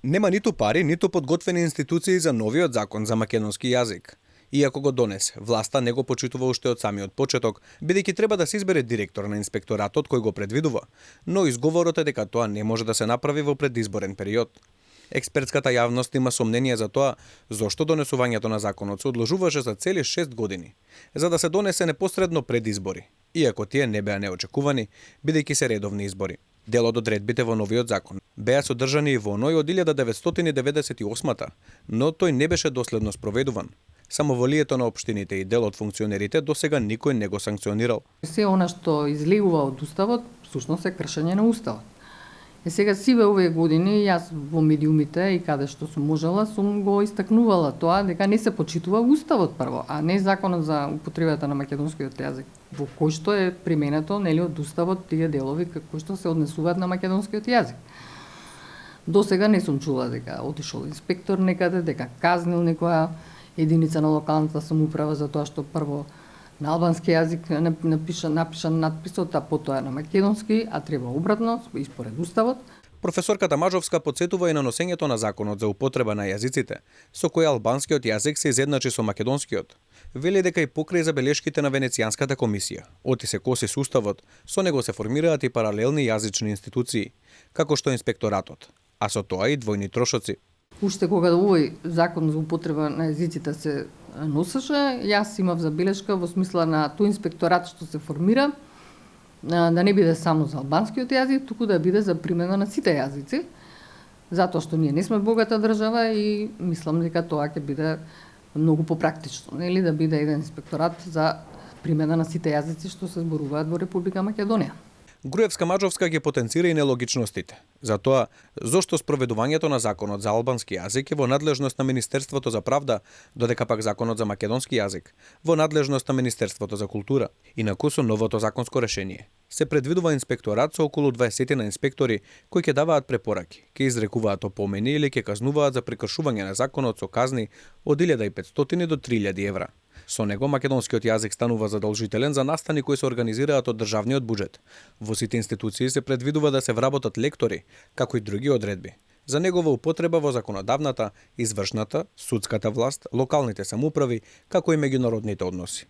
Нема ниту пари, ниту подготвени институции за новиот закон за македонски јазик. Иако го донесе, власта не го почитува уште од самиот почеток, бидејќи треба да се избере директор на инспекторатот кој го предвидува, но изговорот е дека тоа не може да се направи во предизборен период. Експертската јавност има сомнение за тоа зошто донесувањето на законот се одложуваше за цели 6 години, за да се донесе непосредно пред избори, иако тие не беа неочекувани, бидејќи се редовни избори. Дел од одредбите во новиот закон беа содржани и во оној од 1998-та, но тој не беше доследно спроведуван. Самоволието на општините и дел од функционерите досега никој не го санкционирал. Се она што излегува од уставот, всушност е кршење на уставот. Сега сиве овие години, јас во медиумите и каде што сум можела, сум го истакнувала тоа дека не се почитува уставот прво, а не законот за употребата на македонскиот јазик, во кој што е применето нели од уставот тие делови кои што се однесуваат на македонскиот јазик. До сега не сум чула дека отишол инспектор некаде, дека казнил некоја единица на локалната самоуправа за тоа што прво на албански јазик напишан надписот, а потоа на македонски, а треба обратно, испоред уставот. Професорката Мажовска потсетува и на носењето на законот за употреба на јазиците, со кој албанскиот јазик се изедначи со македонскиот. Вели дека и покрај забелешките на Венецијанската комисија, оти се коси со уставот, со него се формираат и паралелни јазични институции, како што инспекторатот, а со тоа и двојни трошоци. Уште кога овој закон за употреба на јазиците се носеше, јас имав забелешка во смисла на тој инспекторат што се формира, да не биде само за албанскиот јазик, туку да биде за примена на сите јазици, затоа што ние не сме богата држава и мислам дека тоа ќе биде многу попрактично, нели, да биде еден инспекторат за примена на сите јазици што се зборуваат во Република Македонија. Груевска-Мажовска ги потенцира и нелогичностите. Затоа, зошто спроведувањето на законот за албански јазик е во надлежност на Министерството за правда, додека пак законот за македонски јазик во надлежност на Министерството за култура. Инаку со новото законско решение се предвидува инспекторат со околу 20 на инспектори кои ќе даваат препораки, ќе изрекуваат опомени или ќе казнуваат за прекршување на законот со казни од 1500 до 3000 евра. Со него македонскиот јазик станува задолжителен за настани кои се организираат од државниот буџет. Во сите институции се предвидува да се вработат лектори, како и други одредби, за негова употреба во законодавната, извршната, судската власт, локалните самоуправи, како и меѓународните односи.